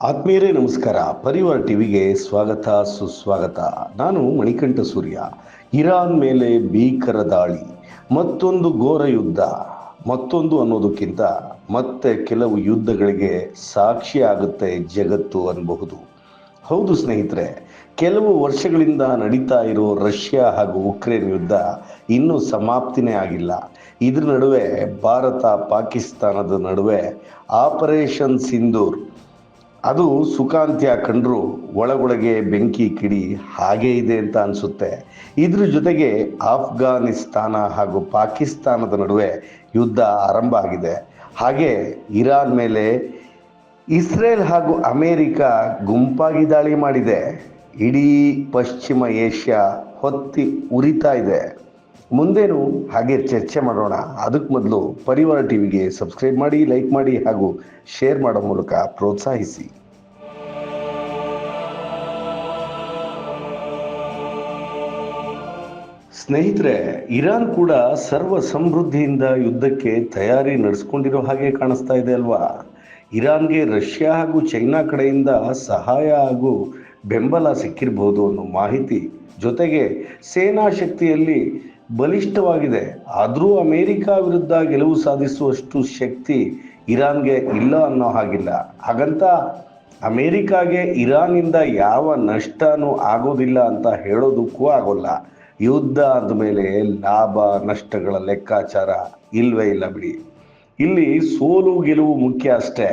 ಆತ್ಮೀಯರೇ ನಮಸ್ಕಾರ. ಪರಿವಾರ ಟಿವಿಗೆ ಸ್ವಾಗತ ಸುಸ್ವಾಗತ. ನಾನು ಮಣಿಕಂಠ ಸೂರ್ಯ. ಇರಾನ್ ಮೇಲೆ ಭೀಕರ ದಾಳಿ, ಮತ್ತೊಂದು ಘೋರ ಯುದ್ಧ, ಮತ್ತೊಂದು ಅನ್ನೋದಕ್ಕಿಂತ ಮತ್ತೆ ಕೆಲವು ಯುದ್ಧಗಳಿಗೆ ಸಾಕ್ಷಿ ಆಗುತ್ತೆ ಜಗತ್ತು ಅನ್ನಬಹುದು. ಹೌದು ಸ್ನೇಹಿತರೆ, ಕೆಲವು ವರ್ಷಗಳಿಂದ ನಡೀತಾ ಇರೋ ರಷ್ಯಾ ಹಾಗೂ ಉಕ್ರೇನ್ ಯುದ್ಧ ಇನ್ನೂ ಸಮಾಪ್ತಿನೇ ಆಗಿಲ್ಲ. ಇದ್ರ ನಡುವೆ ಭಾರತ ಪಾಕಿಸ್ತಾನದ ನಡುವೆ ಆಪರೇಷನ್ ಸಿಂಧೂರ್ ಅದು ಸುಖಾಂತ್ಯ ಕಂಡ್ರು ಒಳಗೊಳಗೆ ಬೆಂಕಿ ಕಿಡಿ ಹಾಗೇ ಇದೆ ಅಂತ ಅನಿಸುತ್ತೆ. ಇದ್ರ ಜೊತೆಗೆ ಆಫ್ಘಾನಿಸ್ತಾನ ಹಾಗೂ ಪಾಕಿಸ್ತಾನದ ನಡುವೆ ಯುದ್ಧ ಆರಂಭ ಆಗಿದೆ. ಹಾಗೆ ಇರಾನ್ ಮೇಲೆ ಇಸ್ರೇಲ್ ಹಾಗೂ ಅಮೇರಿಕ ಗುಂಪಾಗಿ ದಾಳಿ ಮಾಡಿದೆ. ಇಡೀ ಪಶ್ಚಿಮ ಏಷ್ಯಾ ಹೊತ್ತಿ ಉರಿತಾ ಇದೆ. ಮುಂದೇನು ಹಾಗೆ ಚರ್ಚೆ ಮಾಡೋಣ. ಅದಕ್ಕೆ ಮೊದಲು ಪರಿವಾರ ಟಿವಿಗೆ ಸಬ್ಸ್ಕ್ರೈಬ್ ಮಾಡಿ, ಲೈಕ್ ಮಾಡಿ ಹಾಗೂ ಶೇರ್ ಮಾಡೋ ಮೂಲಕ ಪ್ರೋತ್ಸಾಹಿಸಿ. ಸ್ನೇಹಿತರೆ, ಇರಾನ್ ಕೂಡ ಸರ್ವ ಸಮೃದ್ಧಿಯಿಂದ ಯುದ್ಧಕ್ಕೆ ತಯಾರಿ ನಡೆಸ್ಕೊಂಡಿರೋ ಹಾಗೆ ಕಾಣಿಸ್ತಾ ಇದೆ ಅಲ್ವಾ? ಇರಾನ್ಗೆ ರಷ್ಯಾ ಹಾಗೂ ಚೈನಾ ಕಡೆಯಿಂದ ಸಹಾಯ ಹಾಗೂ ಬೆಂಬಲ ಸಿಕ್ಕಿರಬಹುದು ಅನ್ನೋ ಮಾಹಿತಿ, ಜೊತೆಗೆ ಸೇನಾ ಶಕ್ತಿಯಲ್ಲಿ ಬಲಿಷ್ಠವಾಗಿದೆ. ಆದರೂ ಅಮೇರಿಕ ವಿರುದ್ಧ ಗೆಲುವು ಸಾಧಿಸುವಷ್ಟು ಶಕ್ತಿ ಇರಾನ್ಗೆ ಇಲ್ಲ ಅನ್ನೋ ಹಾಗಿಲ್ಲ. ಹಾಗಂತ ಅಮೇರಿಕಾಗೆ ಇರಾನಿಂದ ಯಾವ ನಷ್ಟನೂ ಆಗೋದಿಲ್ಲ ಅಂತ ಹೇಳೋದಕ್ಕೂ ಆಗೋಲ್ಲ. ಯುದ್ಧ ಆದಮೇಲೆ ಲಾಭ ನಷ್ಟಗಳ ಲೆಕ್ಕಾಚಾರ ಇಲ್ವೇ ಇಲ್ಲ ಬಿಡಿ. ಇಲ್ಲಿ ಸೋಲು ಗೆಲುವು ಮುಖ್ಯ ಅಷ್ಟೇ.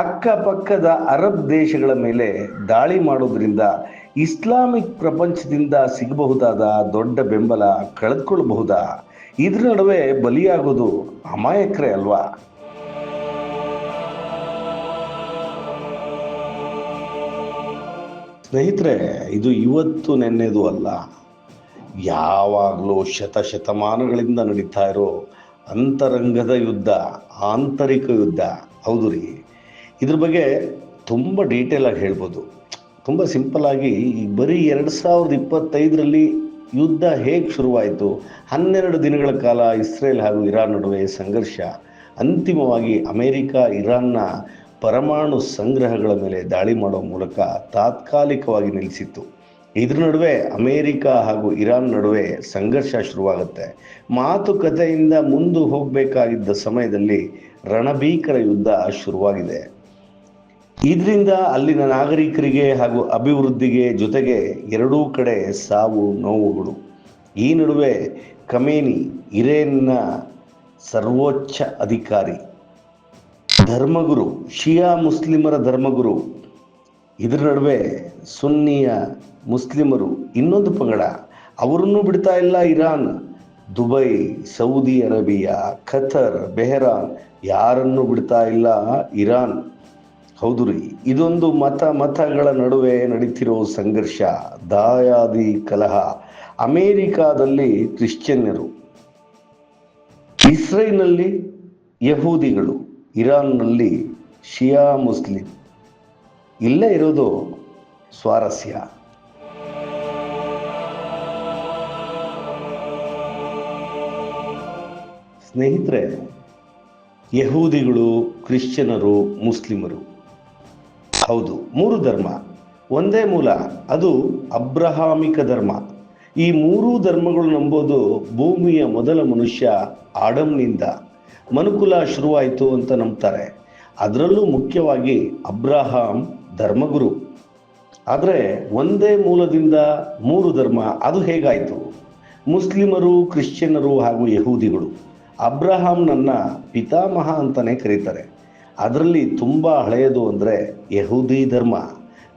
ಅಕ್ಕಪಕ್ಕದ ಅರಬ್ ದೇಶಗಳ ಮೇಲೆ ದಾಳಿ ಮಾಡೋದ್ರಿಂದ ಇಸ್ಲಾಮಿಕ್ ಪ್ರಪಂಚದಿಂದ ಸಿಗಬಹುದಾದ ದೊಡ್ಡ ಬೆಂಬಲ ಕಳೆದುಕೊಳ್ಳಬಹುದಾ? ಇದ್ರ ನಡುವೆ ಬಲಿಯಾಗೋದು ಅಮಾಯಕರೇ ಅಲ್ವಾ? ಸ್ನೇಹಿತರೆ, ಇದು ಇವತ್ತು ನೆನ್ನೆದು ಅಲ್ಲ, ಯಾವಾಗಲೂ ಶತಮಾನಗಳಿಂದ ನಡೀತಾ ಇರೋ ಅಂತರಂಗದ ಯುದ್ಧ, ಆಂತರಿಕ ಯುದ್ಧ. ಹೌದು ರೀ, ಇದ್ರ ಬಗ್ಗೆ ತುಂಬ ಡೀಟೇಲ್ ಆಗಿ ಹೇಳ್ಬೋದು. ತುಂಬ ಸಿಂಪಲ್ ಆಗಿ, ಈಗ ಬರೀ 2025ರಲ್ಲಿ ಯುದ್ಧ ಹೇಗೆ ಶುರುವಾಯಿತು? 12 ದಿನಗಳ ಕಾಲ ಇಸ್ರೇಲ್ ಹಾಗೂ ಇರಾನ್ ನಡುವೆ ಸಂಘರ್ಷ. ಅಂತಿಮವಾಗಿ ಅಮೇರಿಕ ಇರಾನ್ನ ಪರಮಾಣು ಸಂಗ್ರಹಗಳ ಮೇಲೆ ದಾಳಿ ಮಾಡೋ ಮೂಲಕ ತಾತ್ಕಾಲಿಕವಾಗಿ ನಿಲ್ಲಿಸಿತ್ತು. ಇದ್ರ ನಡುವೆ ಅಮೇರಿಕ ಹಾಗೂ ಇರಾನ್ ನಡುವೆ ಸಂಘರ್ಷ ಶುರುವಾಗುತ್ತೆ. ಮಾತುಕತೆಯಿಂದ ಮುಂದೆ ಹೋಗಬೇಕಾಗಿದ್ದ ಸಮಯದಲ್ಲಿ ರಣಭೀಕರ ಯುದ್ಧ ಶುರುವಾಗಿದೆ. ಇದರಿಂದ ಅಲ್ಲಿನ ನಾಗರಿಕರಿಗೆ ಹಾಗೂ ಅಭಿವೃದ್ಧಿಗೆ, ಜೊತೆಗೆ ಎರಡೂ ಕಡೆ ಸಾವು ನೋವುಗಳು. ಈ ನಡುವೆ ಖಮೇನಿ, ಇರಾನ್ನ ಸರ್ವೋಚ್ಚ ಅಧಿಕಾರಿ, ಧರ್ಮಗುರು, ಶಿಯಾ ಮುಸ್ಲಿಮರ ಧರ್ಮಗುರು, ಇದರ ನಡುವೆ ಸುನ್ನಿಯ ಮುಸ್ಲಿಮರು ಇನ್ನೊಂದು ಪಂಗಡ, ಅವರನ್ನು ಬಿಡ್ತಾ ಇಲ್ಲ Iran. Dubai, Saudi Arabia, Qatar, Bahrain, ಯಾರನ್ನು ಬಿಡ್ತಾ ಇಲ್ಲ ಇರಾನ್. ಹೌದು ರೀ, ಇದೊಂದು ಮತಗಳ ನಡುವೆ ನಡೀತಿರೋ ಸಂಘರ್ಷ, ದಾಯಾದಿ ಕಲಹ. ಅಮೇರಿಕಾದಲ್ಲಿ ಕ್ರಿಶ್ಚಿಯನ್ನರು, ಇಸ್ರೇಲ್ನಲ್ಲಿ ಯಹೂದಿಗಳು, ಇರಾನ್ನಲ್ಲಿ ಶಿಯಾ ಮುಸ್ಲಿಂ. ಇಲ್ಲೇ ಇರೋದು ಸ್ವಾರಸ್ಯ. ಸ್ನೇಹಿತರೆ, ಯಹೂದಿಗಳು, ಕ್ರಿಶ್ಚಿಯನರು, ಮುಸ್ಲಿಮರು, ಹೌದು, 3 ಧರ್ಮ, ಒಂದೇ ಮೂಲ, ಅದು ಅಬ್ರಹಾಮಿಕ ಧರ್ಮ. ಈ 3 ಧರ್ಮಗಳು ನಂಬೋದು ಭೂಮಿಯ ಮೊದಲ ಮನುಷ್ಯ ಆಡಮ್ನಿಂದ ಮನುಕುಲ ಶುರುವಾಯಿತು ಅಂತ ನಂಬ್ತಾರೆ. ಅದರಲ್ಲೂ ಮುಖ್ಯವಾಗಿ ಅಬ್ರಹಾಂ ಧರ್ಮಗುರು. ಆದರೆ ಒಂದೇ ಮೂಲದಿಂದ 3 ಧರ್ಮ, ಅದು ಹೇಗಾಯಿತು? ಮುಸ್ಲಿಮರು, ಕ್ರಿಶ್ಚಿಯನರು ಹಾಗೂ ಯಹೂದಿಗಳು ಅಬ್ರಹಾಂನನ್ನ ಪಿತಾಮಹ ಅಂತಾನೆ ಕರೀತಾರೆ. ಅದರಲ್ಲಿ ತುಂಬ ಹಳೆಯದು ಅಂದರೆ ಯಹೂದಿ ಧರ್ಮ.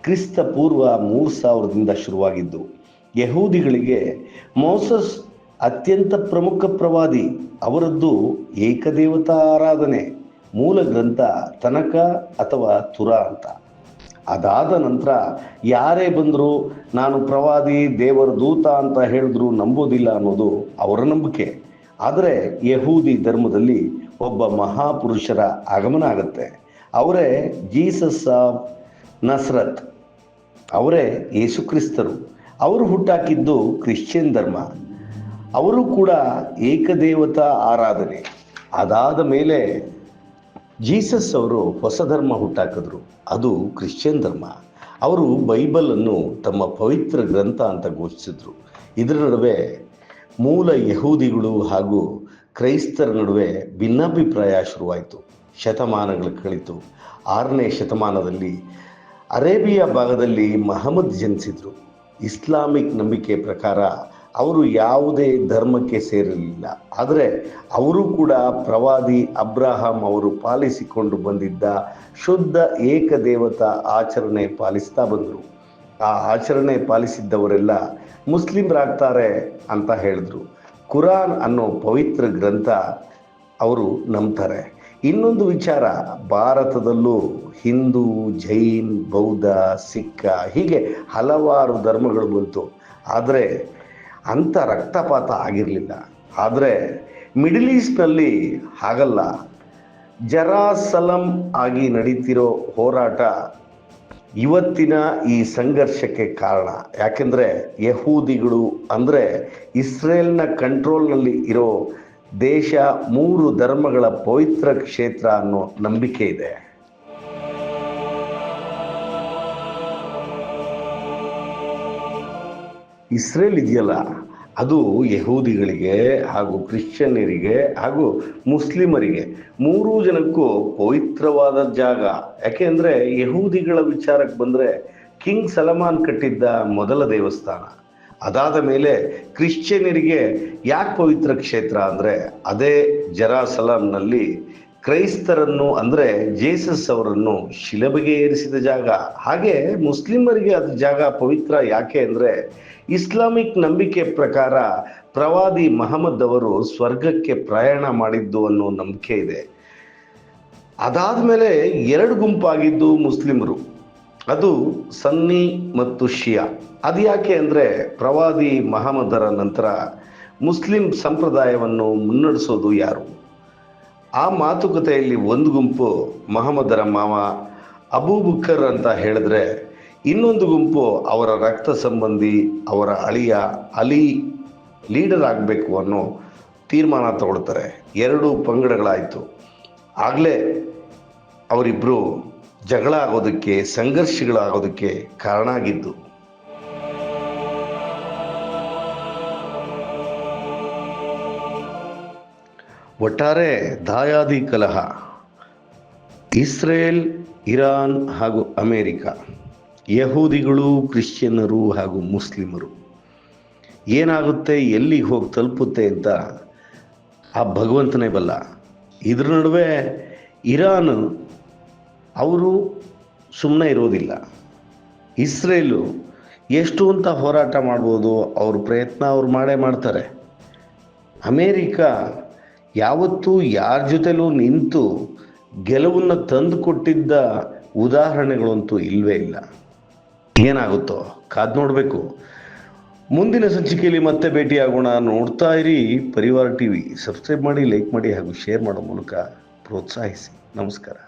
ಕ್ರಿಸ್ತ ಪೂರ್ವ 3000ದಿಂದ ಶುರುವಾಗಿದ್ದು. ಯಹೂದಿಗಳಿಗೆ ಮೋಸಸ್ ಅತ್ಯಂತ ಪ್ರಮುಖ ಪ್ರವಾದಿ. ಅವರದ್ದು ಏಕದೇವತಾ ಆರಾಧನೆ. ಮೂಲ ಗ್ರಂಥ ತನಕ ಅಥವಾ ತುರಾ ಅಂತ. ಅದಾದ ನಂತರ ಯಾರೇ ಬಂದರೂ ನಾನು ಪ್ರವಾದಿ, ದೇವರ ದೂತ ಅಂತ ಹೇಳಿದ್ರು ನಂಬೋದಿಲ್ಲ ಅನ್ನೋದು ಅವರ ನಂಬಿಕೆ. ಆದರೆ ಯಹೂದಿ ಧರ್ಮದಲ್ಲಿ ಒಬ್ಬ ಮಹಾಪುರುಷರ ಆಗಮನ ಆಗುತ್ತೆ. ಅವರೇ ಜೀಸಸ್ ಆಫ್ ನಸ್ರತ್, ಅವರೇ ಯೇಸು ಕ್ರಿಸ್ತರು. ಅವರು ಹುಟ್ಟಾಕಿದ್ದು ಕ್ರಿಶ್ಚಿಯನ್ ಧರ್ಮ. ಅವರು ಕೂಡ ಏಕದೇವತಾ ಆರಾಧನೆ. ಅದಾದ ಮೇಲೆ ಜೀಸಸ್ ಅವರು ಹೊಸ ಧರ್ಮ ಹುಟ್ಟಾಕಿದ್ರು, ಅದು ಕ್ರಿಶ್ಚಿಯನ್ ಧರ್ಮ. ಅವರು ಬೈಬಲನ್ನು ತಮ್ಮ ಪವಿತ್ರ ಗ್ರಂಥ ಅಂತ ಘೋಷಿಸಿದ್ರು. ಇದರ ನಡುವೆ ಮೂಲ ಯಹೂದಿಗಳು ಹಾಗೂ ಕ್ರೈಸ್ತರ ನಡುವೆ ಭಿನ್ನಾಭಿಪ್ರಾಯ ಶುರುವಾಯಿತು. ಶತಮಾನಗಳು ಕಳಿತು. 6ನೇ ಶತಮಾನದಲ್ಲಿ ಅರೇಬಿಯಾ ಭಾಗದಲ್ಲಿ ಮಹಮ್ಮದ್ ಜನಿಸಿದರು. ಇಸ್ಲಾಮಿಕ್ ನಂಬಿಕೆ ಪ್ರಕಾರ ಅವರು ಯಾವುದೇ ಧರ್ಮಕ್ಕೆ ಸೇರಲಿಲ್ಲ, ಆದರೆ ಅವರು ಕೂಡ ಪ್ರವಾದಿ ಅಬ್ರಹಾಂ ಅವರು ಪಾಲಿಸಿಕೊಂಡು ಬಂದಿದ್ದ ಶುದ್ಧ ಏಕದೇವತಾ ಆಚರಣೆ ಪಾಲಿಸ್ತಾ ಬಂದರು. ಆ ಆಚರಣೆ ಪಾಲಿಸಿದ್ದವರೆಲ್ಲ ಮುಸ್ಲಿಮರಾಗ್ತಾರೆ ಅಂತ ಹೇಳಿದ್ರು. ಕುರಾನ್ ಅನ್ನೋ ಪವಿತ್ರ ಗ್ರಂಥ ಅವರು ನಂಬ್ತಾರೆ. ಇನ್ನೊಂದು ವಿಚಾರ, ಭಾರತದಲ್ಲೂ ಹಿಂದೂ, ಜೈನ್, ಬೌದ್ಧ, ಸಿಖ್ ಹೀಗೆ ಹಲವಾರು ಧರ್ಮಗಳು ಬಂತು. ಆದರೆ ಅಂಥ ರಕ್ತಪಾತ ಆಗಿರಲಿಲ್ಲ. ಆದರೆ ಮಿಡಲ್ ಈಸ್ಟ್ನಲ್ಲಿ ಹಾಗಲ್ಲ. ಜೆರೂಸಲಂ ಆಗಿ ನಡೀತಿರೋ ಹೋರಾಟ ಇವತ್ತಿನ ಈ ಸಂಘರ್ಷಕ್ಕೆ ಕಾರಣ. ಯಾಕೆಂದರೆ ಯಹೂದಿಗಳು ಅಂದರೆ ಇಸ್ರೇಲ್ನ ಕಂಟ್ರೋಲ್ನಲ್ಲಿ ಇರೋ ದೇಶ 3 ಧರ್ಮಗಳ ಪವಿತ್ರ ಕ್ಷೇತ್ರ ಅನ್ನೋ ನಂಬಿಕೆ ಇದೆ. ಇಸ್ರೇಲ್ ಇದೆಯಲ್ಲ, ಅದು ಯಹೂದಿಗಳಿಗೆ ಹಾಗೂ ಕ್ರಿಶ್ಚಿಯನ್ನರಿಗೆ ಹಾಗೂ ಮುಸ್ಲಿಮರಿಗೆ 3 ಜನಕ್ಕೂ ಪವಿತ್ರವಾದ ಜಾಗ. ಯಾಕೆಂದರೆ ಯಹೂದಿಗಳ ವಿಚಾರಕ್ಕೆ ಬಂದರೆ ಕಿಂಗ್ ಸಲಮಾನ್ ಕಟ್ಟಿದ್ದ ಮೊದಲ ದೇವಸ್ಥಾನ. ಅದಾದ ಮೇಲೆ ಕ್ರಿಶ್ಚಿಯನ್ನರಿಗೆ ಯಾಕೆ ಪವಿತ್ರ ಕ್ಷೇತ್ರ ಅಂದರೆ ಅದೇ ಜೆರೂಸಲಂನಲ್ಲಿ ಕ್ರೈಸ್ತರನ್ನು ಅಂದರೆ ಜೇಸಸ್ ಅವರನ್ನು ಶಿಲುಬೆಗೆ ಏರಿಸಿದ ಜಾಗ. ಹಾಗೆ ಮುಸ್ಲಿಮರಿಗೆ ಅದು ಜಾಗ ಪವಿತ್ರ ಯಾಕೆ ಅಂದರೆ ಇಸ್ಲಾಮಿಕ್ ನಂಬಿಕೆ ಪ್ರಕಾರ ಪ್ರವಾದಿ ಮಹಮ್ಮದ್ ಅವರು ಸ್ವರ್ಗಕ್ಕೆ ಪ್ರಯಾಣ ಮಾಡಿದ್ದು ಅನ್ನೋ ನಂಬಿಕೆ ಇದೆ. ಅದಾದ ಮೇಲೆ 2 ಗುಂಪಾಗಿದ್ದು ಮುಸ್ಲಿಮರು, ಅದು ಸನ್ನಿ ಮತ್ತು ಶಿಯಾ. ಅದು ಯಾಕೆ ಅಂದರೆ ಪ್ರವಾದಿ ಮಹಮ್ಮದರ ನಂತರ ಮುಸ್ಲಿಂ ಸಂಪ್ರದಾಯವನ್ನು ಮುನ್ನಡೆಸೋದು ಯಾರು? ಆ ಮಾತುಕತೆಯಲ್ಲಿ ಒಂದು ಗುಂಪು ಮಹಮ್ಮದರ ಮಾವ ಅಬೂಬಕರ್ ಅಂತ ಹೇಳಿದ್ರೆ, ಇನ್ನೊಂದು ಗುಂಪು ಅವರ ರಕ್ತ ಸಂಬಂಧಿ ಅವರ ಅಳಿಯ ಅಲಿ ಲೀಡರ್ ಆಗಬೇಕು ಅನ್ನೋ ತೀರ್ಮಾನ ತಗೊಳ್ತಾರೆ. 2 ಪಂಗಡಗಳಾಯಿತು. ಆಗಲೇ ಅವರಿಬ್ಬರು ಜಗಳ ಆಗೋದಕ್ಕೆ, ಸಂಘರ್ಷಗಳಾಗೋದಕ್ಕೆ ಕಾರಣ ಆಗಿದ್ದು. ಒಟ್ಟಾರೆ ದಾಯಾದಿ ಕಲಹ ಇಸ್ರೇಲ್, ಇರಾನ್ ಹಾಗೂ ಅಮೇರಿಕ, ಯಹೂದಿಗಳು, ಕ್ರಿಶ್ಚಿಯನ್ನರು ಹಾಗೂ ಮುಸ್ಲಿಮರು. ಏನಾಗುತ್ತೆ, ಎಲ್ಲಿಗೆ ಹೋಗಿ ತಲುಪುತ್ತೆ ಅಂತ ಆ ಭಗವಂತನೇ ಬಲ್ಲ. ಇದ್ರ ನಡುವೆ ಇರಾನ್ ಅವರು ಸುಮ್ಮನೆ ಇರೋದಿಲ್ಲ. ಇಸ್ರೇಲು ಎಷ್ಟು ಅಂತ ಹೋರಾಟ ಮಾಡ್ಬೋದು, ಅವ್ರ ಪ್ರಯತ್ನ ಅವ್ರು ಮಾಡೇ ಮಾಡ್ತಾರೆ. ಅಮೇರಿಕ ಯಾವತ್ತೂ ಯಾರ ಜೊತೆಲೂ ನಿಂತು ಗೆಲುವನ್ನು ತಂದು ಕೊಟ್ಟಿದ್ದ ಉದಾಹರಣೆಗಳಂತೂ ಇಲ್ಲವೇ ಇಲ್ಲ. ಏನಾಗುತ್ತೋ ಕಾದು ನೋಡಬೇಕು. ಮುಂದಿನ ಸಂಚಿಕೆಯಲ್ಲಿ ಮತ್ತೆ ಭೇಟಿಯಾಗೋಣ. ನೋಡ್ತಾ ಇರಿ ಪರಿವಾರ ಟಿವಿ. ಸಬ್ಸ್ಕ್ರೈಬ್ ಮಾಡಿ, ಲೈಕ್ ಮಾಡಿ ಹಾಗೂ ಶೇರ್ ಮಾಡೋ ಮೂಲಕ ಪ್ರೋತ್ಸಾಹಿಸಿ. ನಮಸ್ಕಾರ.